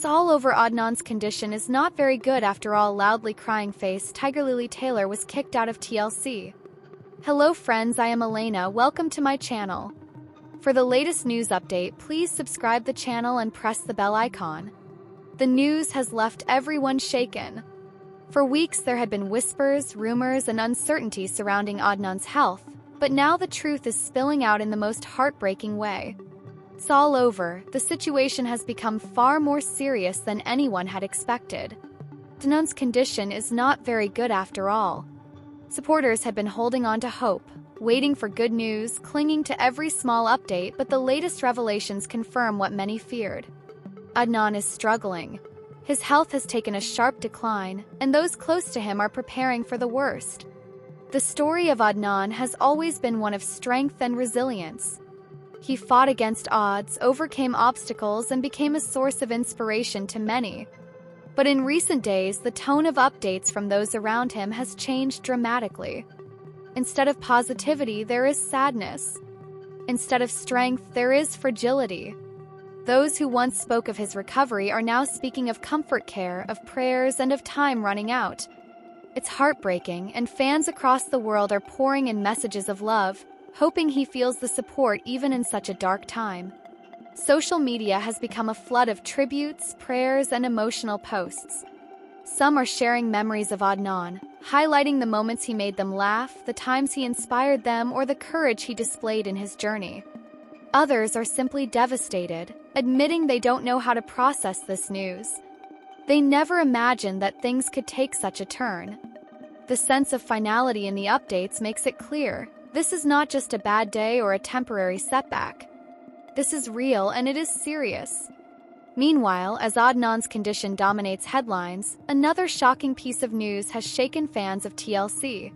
All over Adnan's condition is not very good after all. Loudly crying face Tigerlily Taylor was kicked out of TLC. Hello friends, I am Elena, welcome to my channel. For the latest news update, please subscribe the channel and press the bell icon. The news has left everyone shaken. For weeks there had been whispers, rumors, and uncertainty surrounding Adnan's health, but now the truth is spilling out in the most heartbreaking way. It's all over. The situation has become far more serious than anyone had expected. Adnan's condition is not very good after all. Supporters had been holding on to hope, waiting for good news, clinging to every small update, but the latest revelations confirm what many feared. Adnan is struggling. His health has taken a sharp decline, and those close to him are preparing for the worst. The story of Adnan has always been one of strength and resilience. He fought against odds, overcame obstacles, and became a source of inspiration to many. But in recent days, the tone of updates from those around him has changed dramatically. Instead of positivity, there is sadness. Instead of strength, there is fragility. Those who once spoke of his recovery are now speaking of comfort care, of prayers, and of time running out. It's heartbreaking, and fans across the world are pouring in messages of love, hoping he feels the support even in such a dark time. Social media has become a flood of tributes, prayers, and emotional posts. Some are sharing memories of Adnan, highlighting the moments he made them laugh, the times he inspired them, or the courage he displayed in his journey. Others are simply devastated, admitting they don't know how to process this news. They never imagined that things could take such a turn. The sense of finality in the updates makes it clear. This is not just a bad day or a temporary setback. This is real and it is serious. Meanwhile, as Adnan's condition dominates headlines, another shocking piece of news has shaken fans of TLC.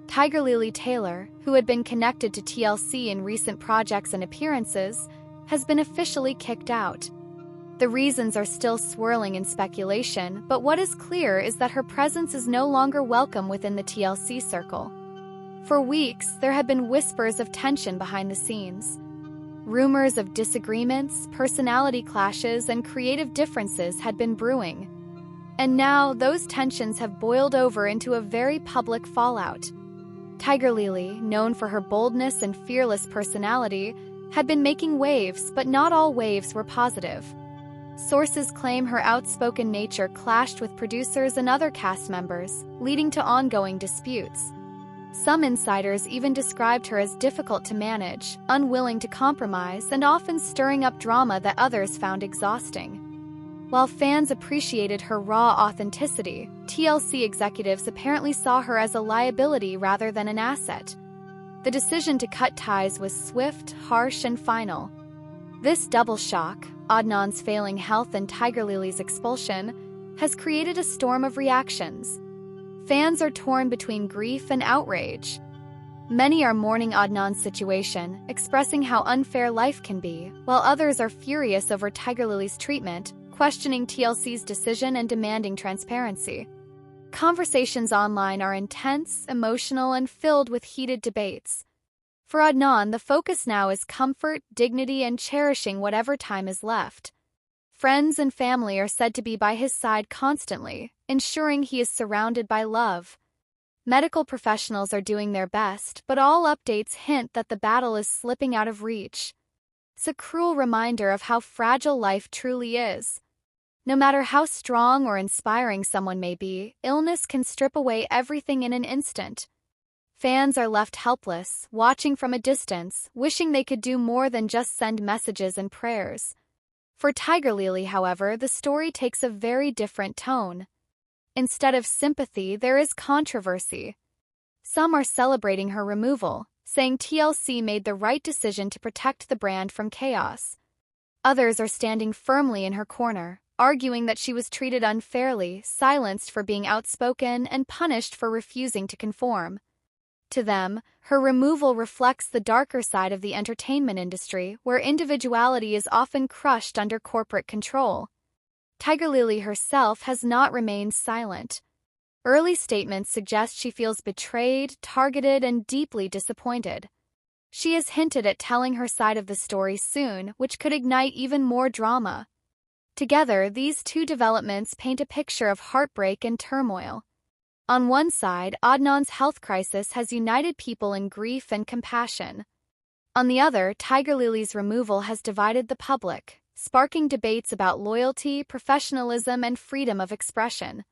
Tigerlily Taylor, who had been connected to TLC in recent projects and appearances, has been officially kicked out. The reasons are still swirling in speculation, but what is clear is that her presence is no longer welcome within the TLC circle. For weeks, there had been whispers of tension behind the scenes. Rumors of disagreements, personality clashes, and creative differences had been brewing. And now, those tensions have boiled over into a very public fallout. Tigerlily, known for her boldness and fearless personality, had been making waves, but not all waves were positive. Sources claim her outspoken nature clashed with producers and other cast members, leading to ongoing disputes. Some insiders even described her as difficult to manage, unwilling to compromise, and often stirring up drama that others found exhausting. While fans appreciated her raw authenticity, TLC executives apparently saw her as a liability rather than an asset. The decision to cut ties was swift, harsh, and final. This double shock, Adnan's failing health and Tigerlily's expulsion, has created a storm of reactions. Fans are torn between grief and outrage. Many are mourning Adnan's situation, expressing how unfair life can be, while others are furious over Tigerlily's treatment, questioning TLC's decision and demanding transparency. Conversations online are intense, emotional, and filled with heated debates. For Adnan, the focus now is comfort, dignity, and cherishing whatever time is left. Friends and family are said to be by his side constantly, ensuring he is surrounded by love. Medical professionals are doing their best, but all updates hint that the battle is slipping out of reach. It's a cruel reminder of how fragile life truly is. No matter how strong or inspiring someone may be, illness can strip away everything in an instant. Fans are left helpless, watching from a distance, wishing they could do more than just send messages and prayers. For Tigerlily, however, the story takes a very different tone. Instead of sympathy, there is controversy. Some are celebrating her removal, saying TLC made the right decision to protect the brand from chaos. Others are standing firmly in her corner, arguing that she was treated unfairly, silenced for being outspoken, and punished for refusing to conform. To them, her removal reflects the darker side of the entertainment industry, where individuality is often crushed under corporate control. Tigerlily herself has not remained silent. Early statements suggest she feels betrayed, targeted, and deeply disappointed. She has hinted at telling her side of the story soon, which could ignite even more drama. Together, these two developments paint a picture of heartbreak and turmoil. On one side, Adnan's health crisis has united people in grief and compassion. On the other, Tigerlily's removal has divided the public, sparking debates about loyalty, professionalism, and freedom of expression.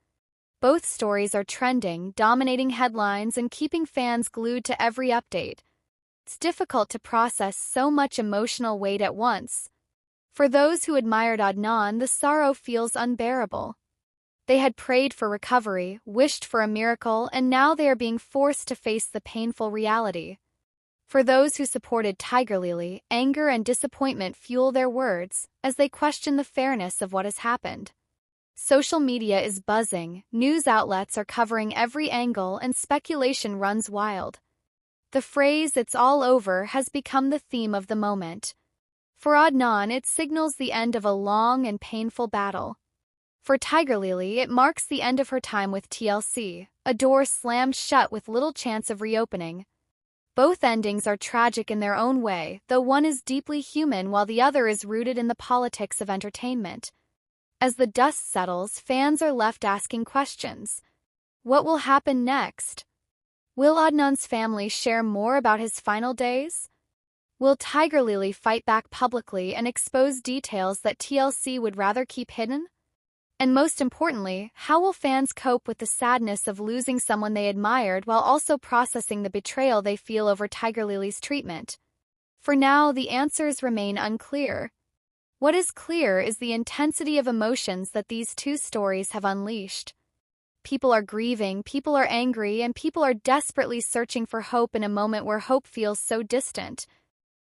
Both stories are trending, dominating headlines, and keeping fans glued to every update. It's difficult to process so much emotional weight at once. For those who admired Adnan, the sorrow feels unbearable. They had prayed for recovery, wished for a miracle, and now they are being forced to face the painful reality. For those who supported Tigerlily, anger and disappointment fuel their words as they question the fairness of what has happened. Social media is buzzing, news outlets are covering every angle, and speculation runs wild. The phrase "it's all over" has become the theme of the moment. For Adnan, it signals the end of a long and painful battle. For Tigerlily, it marks the end of her time with TLC, a door slammed shut with little chance of reopening. Both endings are tragic in their own way, though one is deeply human while the other is rooted in the politics of entertainment. As the dust settles, fans are left asking questions. What will happen next? Will Adnan's family share more about his final days? Will Tigerlily fight back publicly and expose details that TLC would rather keep hidden? And most importantly, how will fans cope with the sadness of losing someone they admired while also processing the betrayal they feel over Tigerlily's treatment? For now, the answers remain unclear. What is clear is the intensity of emotions that these two stories have unleashed. People are grieving, people are angry, and people are desperately searching for hope in a moment where hope feels so distant.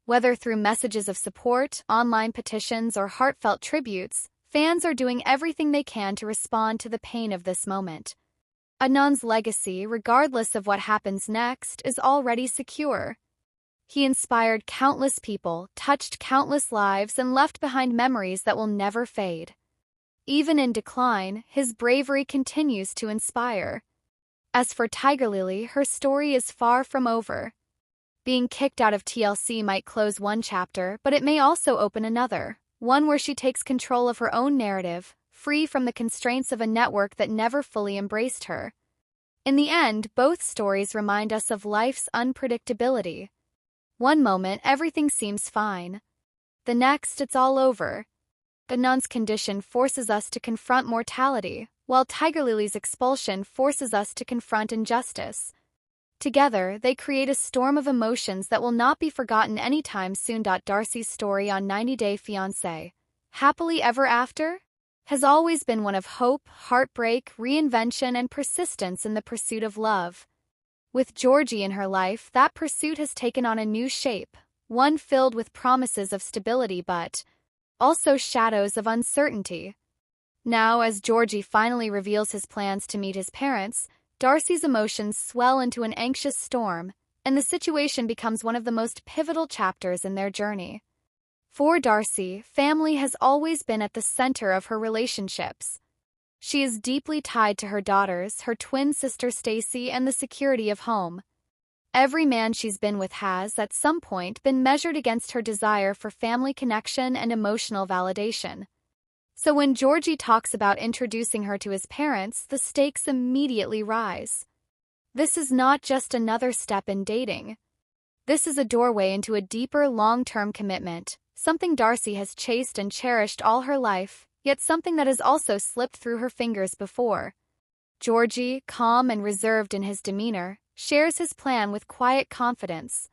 Whether through messages of support, online petitions, or heartfelt tributes, fans are doing everything they can to respond to the pain of this moment. Adnan's legacy, regardless of what happens next, is already secure. He inspired countless people, touched countless lives, and left behind memories that will never fade. Even in decline, his bravery continues to inspire. As for Tigerlily, her story is far from over. Being kicked out of TLC might close one chapter, but it may also open another. One where she takes control of her own narrative, free from the constraints of a network that never fully embraced her. In the end, both stories remind us of life's unpredictability. One moment, everything seems fine. The next, it's all over. Adnan's condition forces us to confront mortality, while Tigerlily's expulsion forces us to confront injustice. Together, they create a storm of emotions that will not be forgotten anytime soon. Darcy's story on 90 Day Fiancé, Happily Ever After, has always been one of hope, heartbreak, reinvention, and persistence in the pursuit of love. With Georgie in her life, that pursuit has taken on a new shape, one filled with promises of stability but also shadows of uncertainty. Now, as Georgie finally reveals his plans to meet his parents, Darcy's emotions swell into an anxious storm, and the situation becomes one of the most pivotal chapters in their journey. For Darcy, family has always been at the center of her relationships. She is deeply tied to her daughters, her twin sister Stacy, and the security of home. Every man she's been with has, at some point, been measured against her desire for family connection and emotional validation. So when Georgie talks about introducing her to his parents, the stakes immediately rise. This is not just another step in dating. This is a doorway into a deeper, long-term commitment, something Darcy has chased and cherished all her life, yet something that has also slipped through her fingers before. Georgie, calm and reserved in his demeanor, shares his plan with quiet confidence.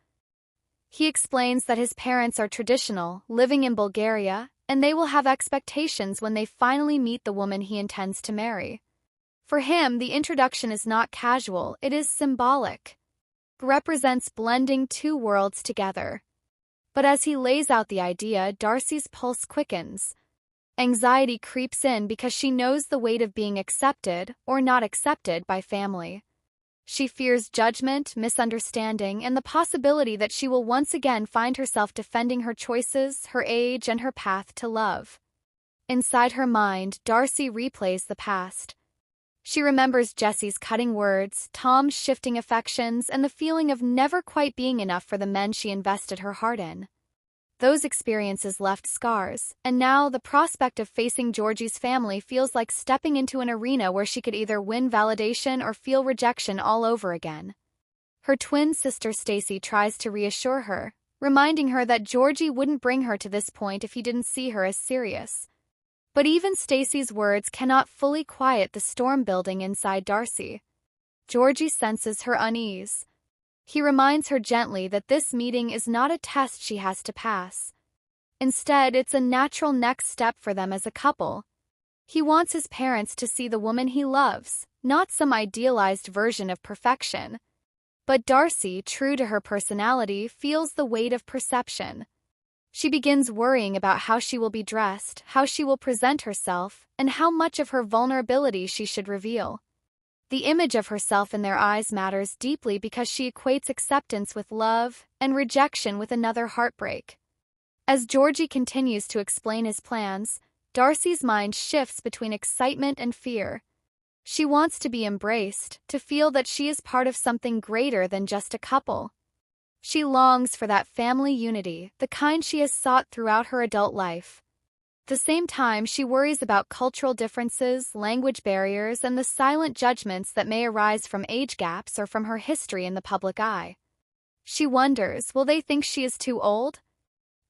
He explains that his parents are traditional, living in Bulgaria, and they will have expectations when they finally meet the woman he intends to marry. For him, the introduction is not casual, it is symbolic. It represents blending two worlds together. But as he lays out the idea, Darcy's pulse quickens. Anxiety creeps in because she knows the weight of being accepted or not accepted by family. She fears judgment, misunderstanding, and the possibility that she will once again find herself defending her choices, her age, and her path to love. Inside her mind, Darcy replays the past. She remembers Jesse's cutting words, Tom's shifting affections, and the feeling of never quite being enough for the men she invested her heart in. Those experiences left scars, and now the prospect of facing Georgie's family feels like stepping into an arena where she could either win validation or feel rejection all over again. Her twin sister Stacy tries to reassure her, reminding her that Georgie wouldn't bring her to this point if he didn't see her as serious. But even Stacy's words cannot fully quiet the storm building inside Darcy. Georgie senses her unease. He reminds her gently that this meeting is not a test she has to pass. Instead, it's a natural next step for them as a couple. He wants his parents to see the woman he loves, not some idealized version of perfection. But Darcy, true to her personality, feels the weight of perception. She begins worrying about how she will be dressed, how she will present herself, and how much of her vulnerability she should reveal. The image of herself in their eyes matters deeply because she equates acceptance with love and rejection with another heartbreak. As Georgie continues to explain his plans, Darcy's mind shifts between excitement and fear. She wants to be embraced, to feel that she is part of something greater than just a couple. She longs for that family unity, the kind she has sought throughout her adult life. At the same time, she worries about cultural differences, language barriers, and the silent judgments that may arise from age gaps or from her history in the public eye. She wonders, will they think she is too old?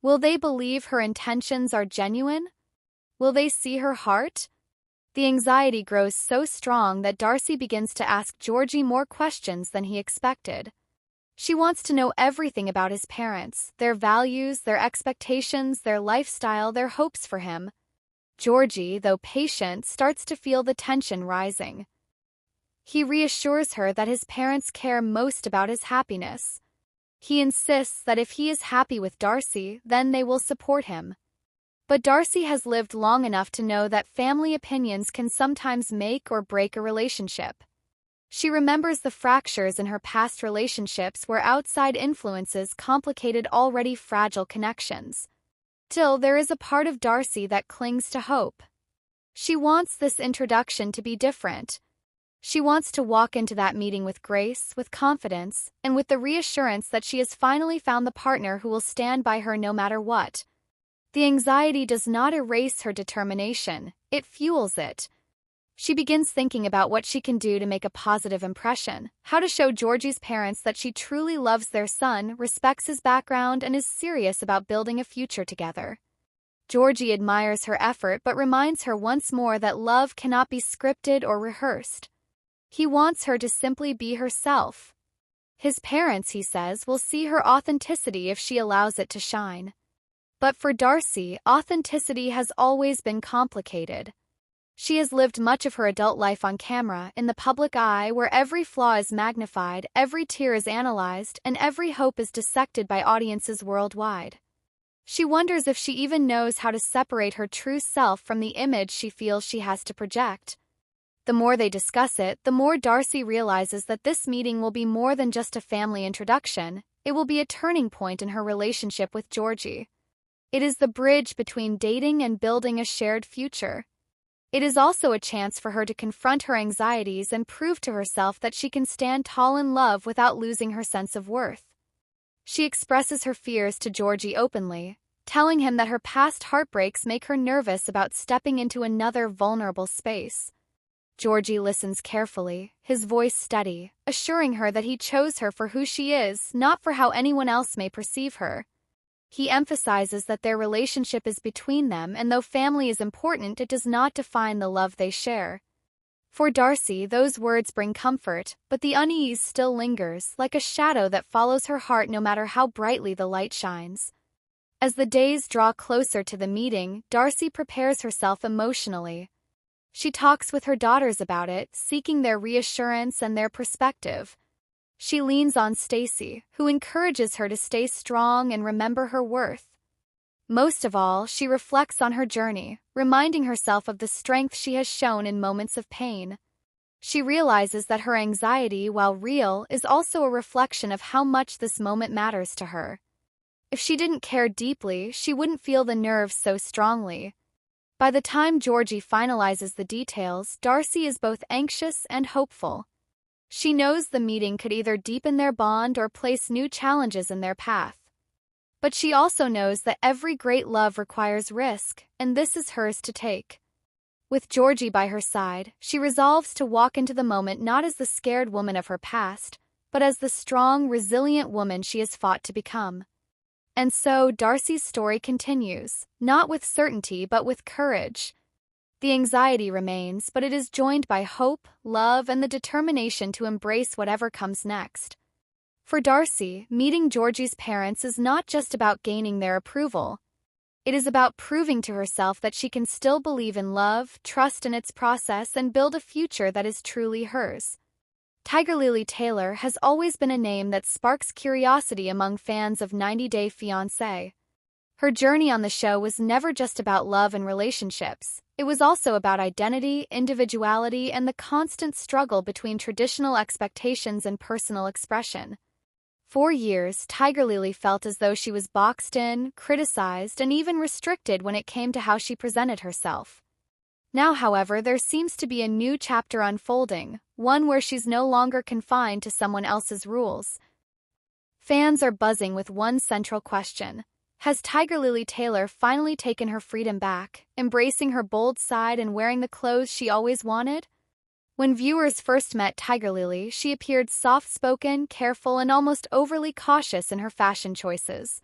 Will they believe her intentions are genuine? Will they see her heart? The anxiety grows so strong that Darcy begins to ask Georgie more questions than he expected. She wants to know everything about his parents, their values, their expectations, their lifestyle, their hopes for him. Georgie, though patient, starts to feel the tension rising. He reassures her that his parents care most about his happiness. He insists that if he is happy with Darcy, then they will support him. But Darcy has lived long enough to know that family opinions can sometimes make or break a relationship. She remembers the fractures in her past relationships where outside influences complicated already fragile connections. Still, there is a part of Darcy that clings to hope. She wants this introduction to be different. She wants to walk into that meeting with grace, with confidence, and with the reassurance that she has finally found the partner who will stand by her no matter what. The anxiety does not erase her determination, it fuels it. She begins thinking about what she can do to make a positive impression, how to show Georgie's parents that she truly loves their son, respects his background, and is serious about building a future together. Georgie admires her effort but reminds her once more that love cannot be scripted or rehearsed. He wants her to simply be herself. His parents, he says, will see her authenticity if she allows it to shine. But for Darcy, authenticity has always been complicated. She has lived much of her adult life on camera, in the public eye, where every flaw is magnified, every tear is analyzed, and every hope is dissected by audiences worldwide. She wonders if she even knows how to separate her true self from the image she feels she has to project. The more they discuss it, the more Darcy realizes that this meeting will be more than just a family introduction. It will be a turning point in her relationship with Georgie. It is the bridge between dating and building a shared future. It is also a chance for her to confront her anxieties and prove to herself that she can stand tall in love without losing her sense of worth. She expresses her fears to Georgie openly, telling him that her past heartbreaks make her nervous about stepping into another vulnerable space. Georgie listens carefully, his voice steady, assuring her that he chose her for who she is, not for how anyone else may perceive her. He emphasizes that their relationship is between them, and though family is important, it does not define the love they share. For Darcy, those words bring comfort, but the unease still lingers, like a shadow that follows her heart no matter how brightly the light shines. As the days draw closer to the meeting, Darcy prepares herself emotionally. She talks with her daughters about it, seeking their reassurance and their perspective. She leans on Stacy, who encourages her to stay strong and remember her worth. Most of all, she reflects on her journey, reminding herself of the strength she has shown in moments of pain. She realizes that her anxiety, while real, is also a reflection of how much this moment matters to her. If she didn't care deeply, she wouldn't feel the nerves so strongly. By the time Georgie finalizes the details, Darcy is both anxious and hopeful. She knows the meeting could either deepen their bond or place new challenges in their path. But she also knows that every great love requires risk, and this is hers to take. With Georgie by her side, she resolves to walk into the moment not as the scared woman of her past, but as the strong, resilient woman she has fought to become. And so, Darcy's story continues, not with certainty but with courage. The anxiety remains, but it is joined by hope, love, and the determination to embrace whatever comes next. For Darcy, meeting Georgie's parents is not just about gaining their approval. It is about proving to herself that she can still believe in love, trust in its process, and build a future that is truly hers. Tigerlily Taylor has always been a name that sparks curiosity among fans of 90 Day Fiancé. Her journey on the show was never just about love and relationships. It was also about identity, individuality, and the constant struggle between traditional expectations and personal expression. For years, Tigerlily felt as though she was boxed in, criticized, and even restricted when it came to how she presented herself. Now, however, there seems to be a new chapter unfolding, one where she's no longer confined to someone else's rules. Fans are buzzing with one central question. Has Tigerlily Taylor finally taken her freedom back, embracing her bold side and wearing the clothes she always wanted? When viewers first met Tigerlily, she appeared soft-spoken, careful, and almost overly cautious in her fashion choices.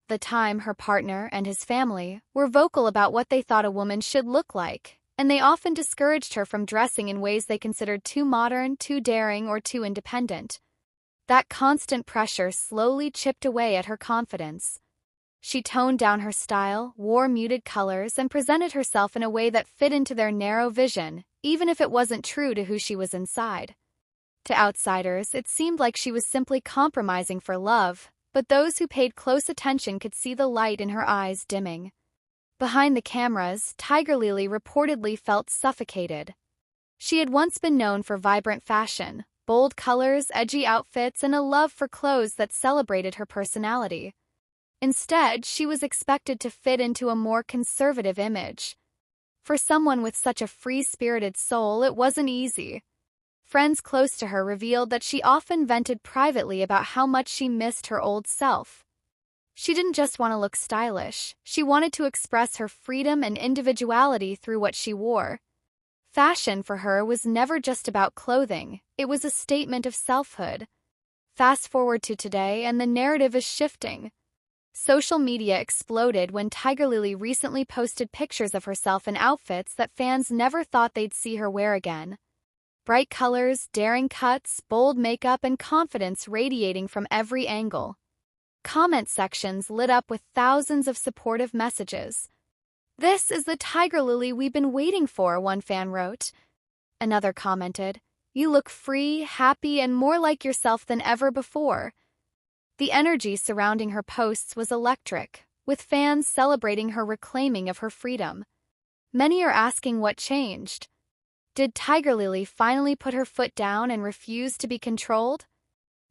At the time, her partner and his family were vocal about what they thought a woman should look like, and they often discouraged her from dressing in ways they considered too modern, too daring, or too independent. That constant pressure slowly chipped away at her confidence. She toned down her style, wore muted colors, and presented herself in a way that fit into their narrow vision, even if it wasn't true to who she was inside. To outsiders, it seemed like she was simply compromising for love, but those who paid close attention could see the light in her eyes dimming. Behind the cameras, Tigerlily reportedly felt suffocated. She had once been known for vibrant fashion, bold colors, edgy outfits, and a love for clothes that celebrated her personality. Instead, she was expected to fit into a more conservative image. For someone with such a free-spirited soul, it wasn't easy. Friends close to her revealed that she often vented privately about how much she missed her old self. She didn't just want to look stylish, she wanted to express her freedom and individuality through what she wore. Fashion for her was never just about clothing, it was a statement of selfhood. Fast forward to today, and the narrative is shifting. Social media exploded when Tigerlily recently posted pictures of herself in outfits that fans never thought they'd see her wear again. Bright colors, daring cuts, bold makeup, and confidence radiating from every angle. Comment sections lit up with thousands of supportive messages. "This is the Tigerlily we've been waiting for," one fan wrote. Another commented, "You look free, happy, and more like yourself than ever before." The energy surrounding her posts was electric, with fans celebrating her reclaiming of her freedom. Many are asking what changed. Did Tigerlily finally put her foot down and refuse to be controlled?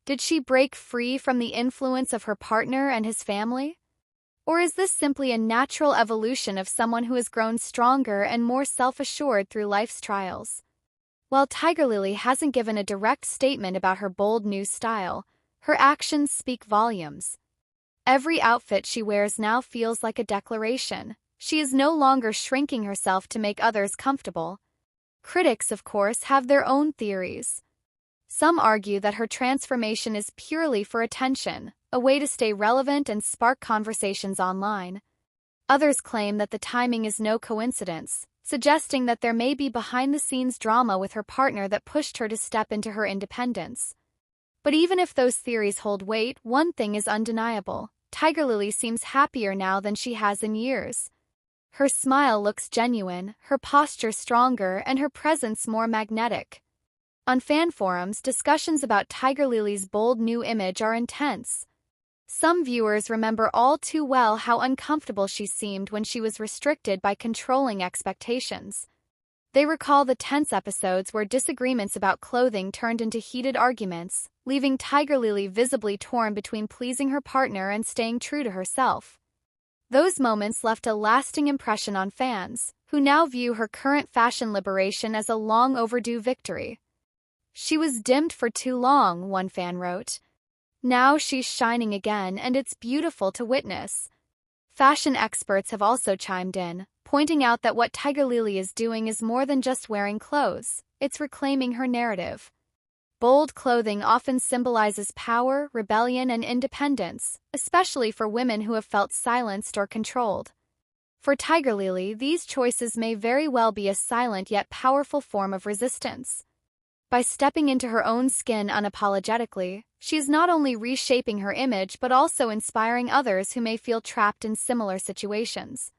Did she break free from the influence of her partner and his family? Or is this simply a natural evolution of someone who has grown stronger and more self-assured through life's trials? While Tigerlily hasn't given a direct statement about her bold new style, her actions speak volumes. Every outfit she wears now feels like a declaration. She is no longer shrinking herself to make others comfortable. Critics, of course, have their own theories. Some argue that her transformation is purely for attention, a way to stay relevant and spark conversations online. Others claim that the timing is no coincidence, suggesting that there may be behind-the-scenes drama with her partner that pushed her to step into her independence. But even if those theories hold weight, one thing is undeniable. Tigerlily seems happier now than she has in years. Her smile looks genuine, her posture stronger, and her presence more magnetic. On fan forums, discussions about Tigerlily's bold new image are intense. Some viewers remember all too well how uncomfortable she seemed when she was restricted by controlling expectations. They recall the tense episodes where disagreements about clothing turned into heated arguments, leaving Tigerlily visibly torn between pleasing her partner and staying true to herself. Those moments left a lasting impression on fans, who now view her current fashion liberation as a long overdue victory. "She was dimmed for too long," one fan wrote. Now she's shining again, and it's beautiful to witness. Fashion experts have also chimed in, pointing out that what Tigerlily is doing is more than just wearing clothes, it's reclaiming her narrative. Bold clothing often symbolizes power, rebellion, and independence, especially for women who have felt silenced or controlled. For Tigerlily, these choices may very well be a silent yet powerful form of resistance. By stepping into her own skin unapologetically, she is not only reshaping her image but also inspiring others who may feel trapped in similar situations.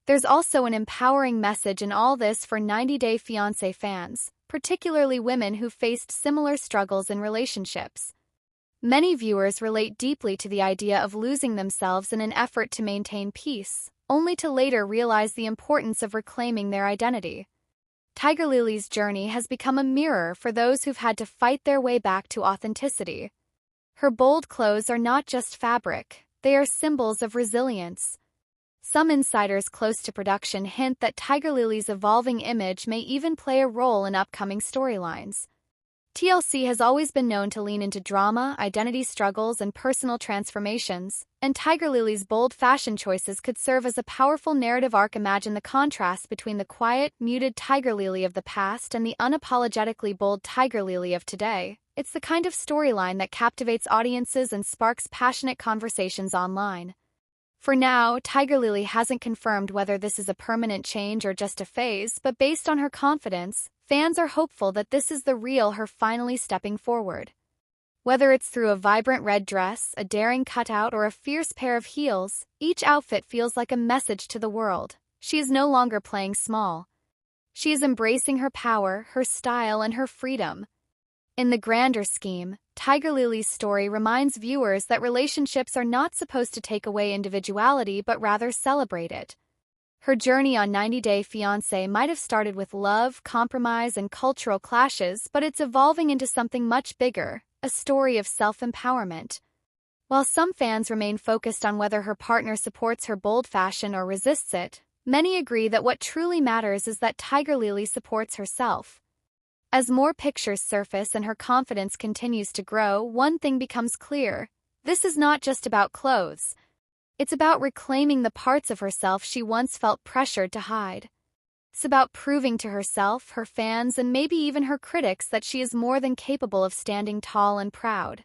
There's also an empowering message in all this for 90 Day Fiancé fans, particularly women who faced similar struggles in relationships. Many viewers relate deeply to the idea of losing themselves in an effort to maintain peace, only to later realize the importance of reclaiming their identity. Tigerlily's journey has become a mirror for those who've had to fight their way back to authenticity. Her bold clothes are not just fabric, they are symbols of resilience. Some insiders close to production hint that Tigerlily's evolving image may even play a role in upcoming storylines. TLC has always been known to lean into drama, identity struggles, and personal transformations, and Tigerlily's bold fashion choices could serve as a powerful narrative arc. Imagine the contrast between the quiet, muted Tigerlily of the past and the unapologetically bold Tigerlily of today. It's the kind of storyline that captivates audiences and sparks passionate conversations online. For now, Tigerlily hasn't confirmed whether this is a permanent change or just a phase, but based on her confidence, fans are hopeful that this is the real her finally stepping forward. Whether it's through a vibrant red dress, a daring cutout, or a fierce pair of heels, each outfit feels like a message to the world. She is no longer playing small. She is embracing her power, her style, and her freedom. In the grander scheme, Tigerlily's story reminds viewers that relationships are not supposed to take away individuality but rather celebrate it. Her journey on 90 Day Fiancé might have started with love, compromise, and cultural clashes, but it's evolving into something much bigger, a story of self-empowerment. While some fans remain focused on whether her partner supports her bold fashion or resists it, many agree that what truly matters is that Tigerlily supports herself. As more pictures surface and her confidence continues to grow, one thing becomes clear. This is not just about clothes. It's about reclaiming the parts of herself she once felt pressured to hide. It's about proving to herself, her fans, and maybe even her critics that she is more than capable of standing tall and proud.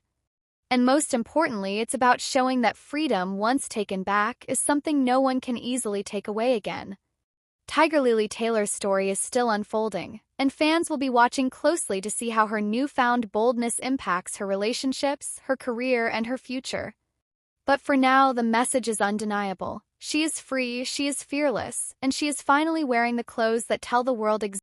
And most importantly, it's about showing that freedom, once taken back, is something no one can easily take away again. Tigerlily Taylor's story is still unfolding, and fans will be watching closely to see how her newfound boldness impacts her relationships, her career, and her future. But for now, the message is undeniable. She is free, she is fearless, and she is finally wearing the clothes that tell the world exactly